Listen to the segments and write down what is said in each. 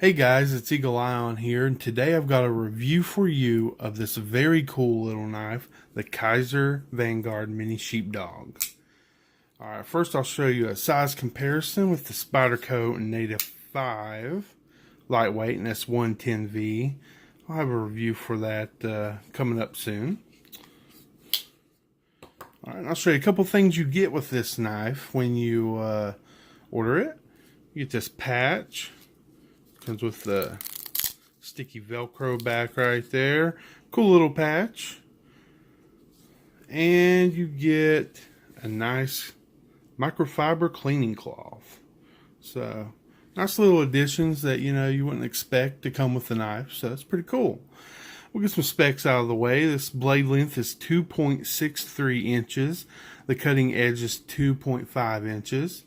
Hey guys, it's EagleIon here, and today I've got a review for you of this very cool little knife, the Kizer Vanguard Mini Sheepdog. Alright, first I'll show you a size comparison with the Spyderco Native 5 lightweight and S110V. I'll have a review for that coming up soon. Alright, I'll show you a couple things you get with this knife when you order it. You get this patch. Comes with the sticky Velcro back right there. Cool little patch. And you get a nice microfiber cleaning cloth. So, nice little additions that, you wouldn't expect to come with the knife. So, it's pretty cool. We'll get some specs out of the way. This blade length is 2.63 inches. The cutting edge is 2.5 inches.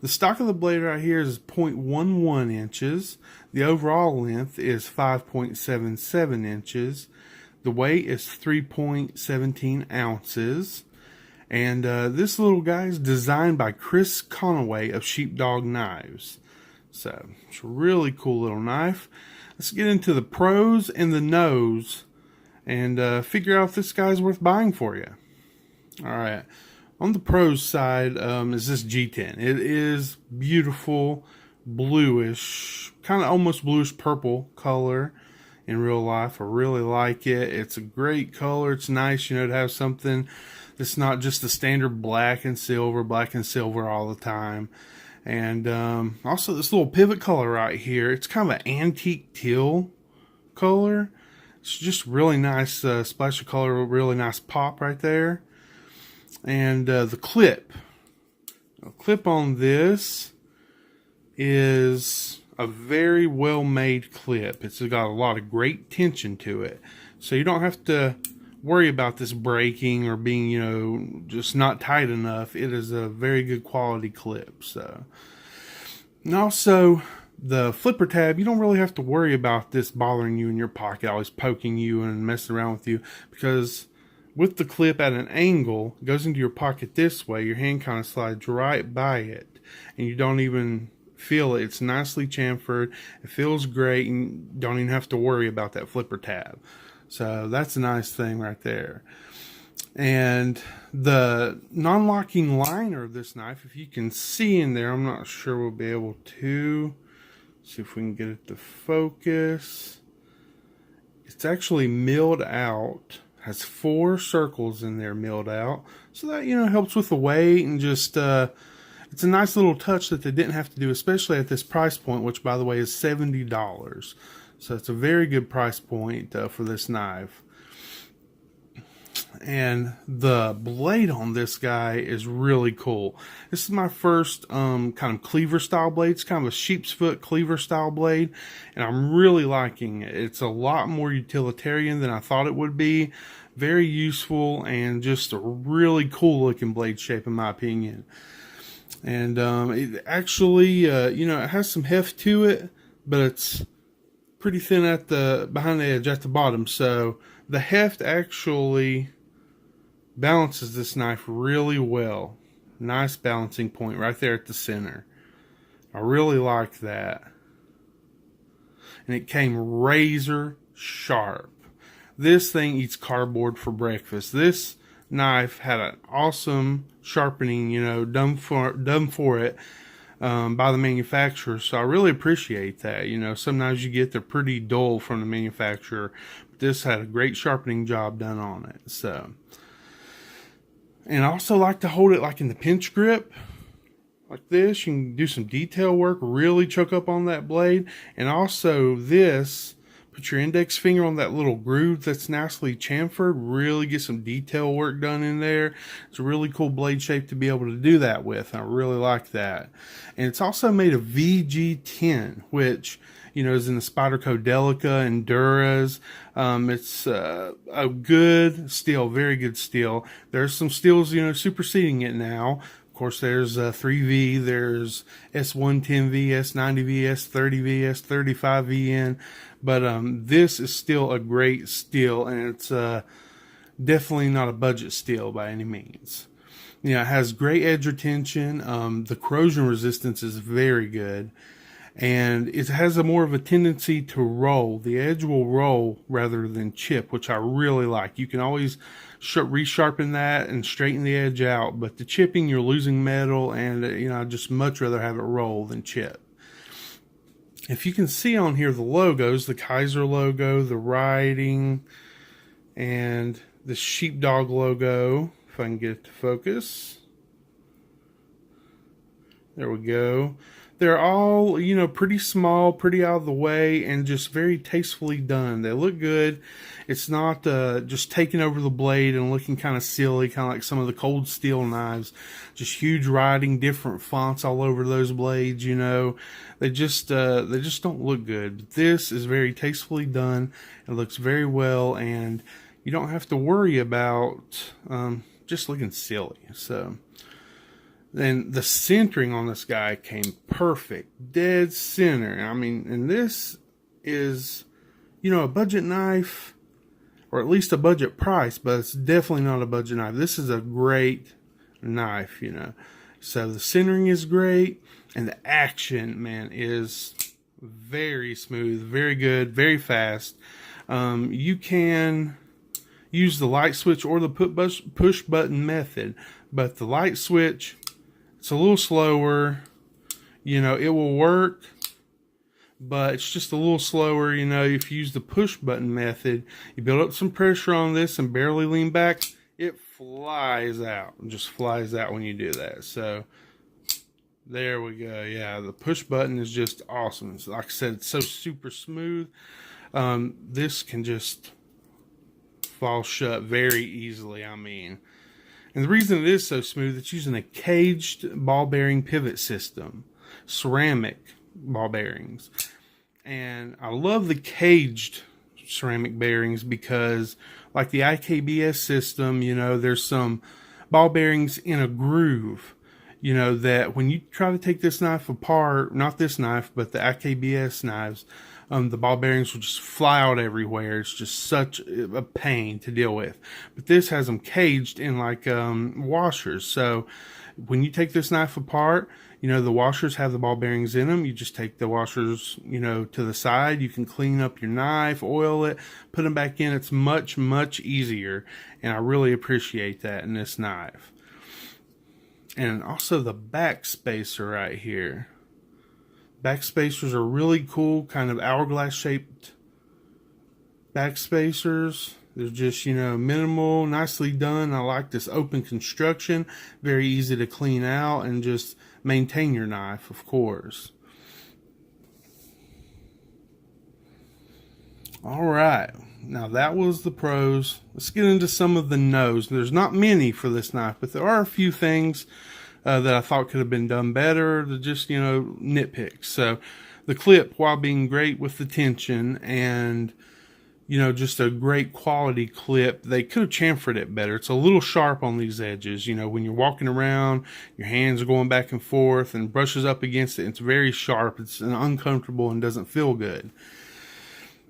The stock of the blade right here is 0.11 inches. The overall length is 5.77 inches. The weight is 3.17 ounces. And this little guy is designed by Chris Conaway of Sheepdog Knives. So, it's a really cool little knife. Let's get into the pros and the nos and figure out if this guy's worth buying for you. Alright. On the pros side is this G10. It is beautiful, bluish, kind of almost bluish purple color in real life. I really like it. It's a great color. It's nice, to have something that's not just the standard black and silver all the time. And also this little pivot color right here. It's kind of an antique teal color. It's just really nice splash of color, really nice pop right there. And the clip on this is a very well made clip. It's got a lot of great tension to it, so you don't have to worry about this breaking or being just not tight enough. It is a very good quality clip. So, and also the flipper tab, you don't really have to worry about this bothering you in your pocket, always poking you and messing around with you, because with the clip at an angle, it goes into your pocket this way, your hand kind of slides right by it, and you don't even feel it. It's nicely chamfered. It feels great, and you don't even have to worry about that flipper tab. So that's a nice thing right there. And the non-locking liner of this knife, if you can see in there, I'm not sure we'll be able to. See if we can get it to focus. It's actually milled out. Has 4 circles in there milled out, so that helps with the weight, and just it's a nice little touch that they didn't have to do, especially at this price point, which by the way is $70. So it's a very good price point for this knife. And the blade on this guy is really cool. This is my first kind of cleaver style blade. It's kind of a sheep's foot cleaver style blade, and I'm really liking it. It's a lot more utilitarian than I thought it would be. Very useful, and just a really cool looking blade shape in my opinion. And it actually it has some heft to it, but it's pretty thin at the behind the edge at the bottom, so the heft actually balances this knife really well. Nice balancing point right there at the center. I really like that. And it came razor sharp. This thing eats cardboard for breakfast. This knife had an awesome sharpening, done for it by the manufacturer. So I really appreciate that. Sometimes you get they're pretty dull from the manufacturer, but this had a great sharpening job done on it. So. And I also like to hold it like in the pinch grip, like this. You can do some detail work, really choke up on that blade. And also this, put your index finger on that little groove that's nicely chamfered, really get some detail work done in there. It's a really cool blade shape to be able to do that with. I really like that. And it's also made of VG10, which is in the Spyderco Delica and Duras. It's a good steel, very good steel. There's some steels, superseding it now. Of course, there's 3V, there's S110V, S90V, S30V, S35VN. But this is still a great steel, and it's definitely not a budget steel by any means. It has great edge retention. The corrosion resistance is very good. and it has a more of a tendency to roll. The edge will roll rather than chip, which I really like. You can always resharpen that and straighten the edge out, but the chipping, you're losing metal, and I'd just much rather have it roll than chip. If you can see on here the logos, the Kizer logo, the writing, and the Sheepdog logo, if I can get it to focus. There we go. They're all, pretty small, pretty out of the way, and just very tastefully done. They look good. It's not just taking over the blade and looking kind of silly, kind of like some of the cold steel knives. Just huge writing, different fonts all over those blades, They just don't look good. But this is very tastefully done. It looks very well, and you don't have to worry about just looking silly. So then the centering on this guy came perfect, dead center. I mean, and this is, a budget knife, or at least a budget price, but it's definitely not a budget knife. This is a great knife, So the centering is great, and the action, man, is very smooth, very good, very fast. You can use the light switch or the push button method, but the light switch, it's a little slower. It will work, but it's just a little slower. If you use the push button method, you build up some pressure on this and barely lean back, it flies out. It just flies out when you do that. So there we go. Yeah, the push button is just awesome. It's, like I said, it's so super smooth. This can just fall shut very easily. And the reason it is so smooth, it's using a caged ball bearing pivot system, ceramic ball bearings. And I love the caged ceramic bearings because, like the IKBS system, there's some ball bearings in a groove, that when you try to take this knife apart, not this knife, but the IKBS knives, the ball bearings will just fly out everywhere. It's just such a pain to deal with. But this has them caged in like washers. So when you take this knife apart, the washers have the ball bearings in them. You just take the washers, to the side. You can clean up your knife, oil it, put them back in. It's much, much easier. And I really appreciate that in this knife. And also the back spacer right here. Back spacers are really cool, kind of hourglass shaped back spacers. They're just, minimal, nicely done. I like this open construction. Very easy to clean out and just maintain your knife, of course. All right. Now that was the pros. Let's get into some of the nos. There's not many for this knife, but there are a few things that I thought could have been done better. To just, nitpicks. So the clip, while being great with the tension and, just a great quality clip, they could have chamfered it better. It's a little sharp on these edges. When you're walking around, your hands are going back and forth and brushes up against it. It's very sharp. It's uncomfortable and doesn't feel good.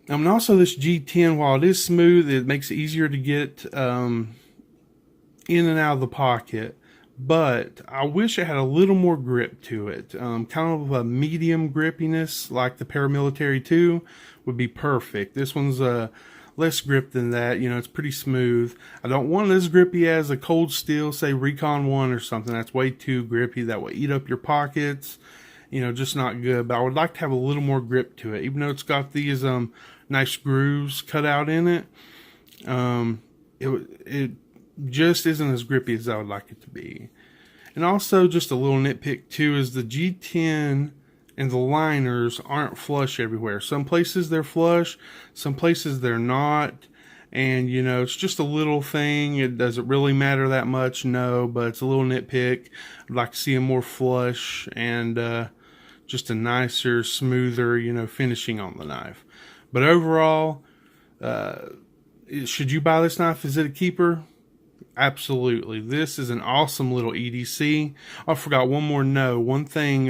And also this G10, while it is smooth, it makes it easier to get in and out of the pocket. But I wish it had a little more grip to it. Kind of a medium grippiness, like the Paramilitary 2 would be perfect. This one's less grip than that. It's pretty smooth. I don't want it as grippy as a cold steel, say Recon 1 or something. That's way too grippy. That will eat up your pockets. Just not good. But I would like to have a little more grip to it. Even though it's got these nice grooves cut out in it, it just isn't as grippy as I would like it to be. And also, just a little nitpick too, is the G10 and the liners aren't flush everywhere. Some places they're flush, some places they're not. And it's just a little thing. It doesn't really matter that much, no, but it's a little nitpick. I'd like to see them more flush and just a nicer, smoother, finishing on the knife. But overall, should you buy this knife? Is it a keeper? Absolutely. This is an awesome little EDC. I forgot one more no. One thing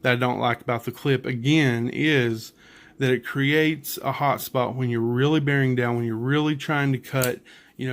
that I don't like about the clip, again, is that it creates a hot spot when you're really bearing down, when you're really trying to cut,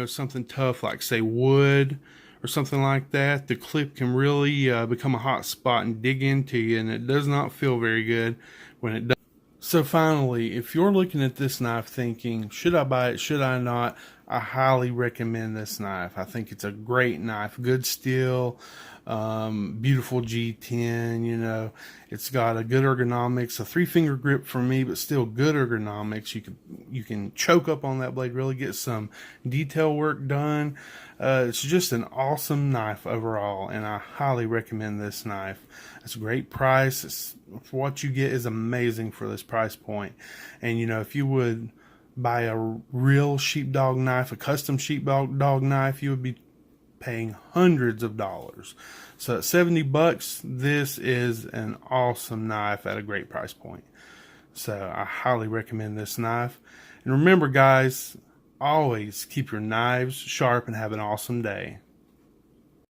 something tough like, say, wood or something like that, the clip can really become a hot spot and dig into you, and it does not feel very good when it does. So finally, if you're looking at this knife thinking, should I buy it, should I not, I highly recommend this knife. I think it's a great knife, good steel, beautiful G10, you know. It's got a good ergonomics, a 3-finger grip for me, but still good ergonomics. You can choke up on that blade, really get some detail work done. It's just an awesome knife overall, and I highly recommend this knife. It's a great price. For what you get is amazing for this price point. And you know, if you would buy a real sheepdog knife, a custom sheepdog knife, you would be paying hundreds of dollars. So at $70, this is an awesome knife at a great price point. So I highly recommend this knife. And remember, guys, always keep your knives sharp and have an awesome day.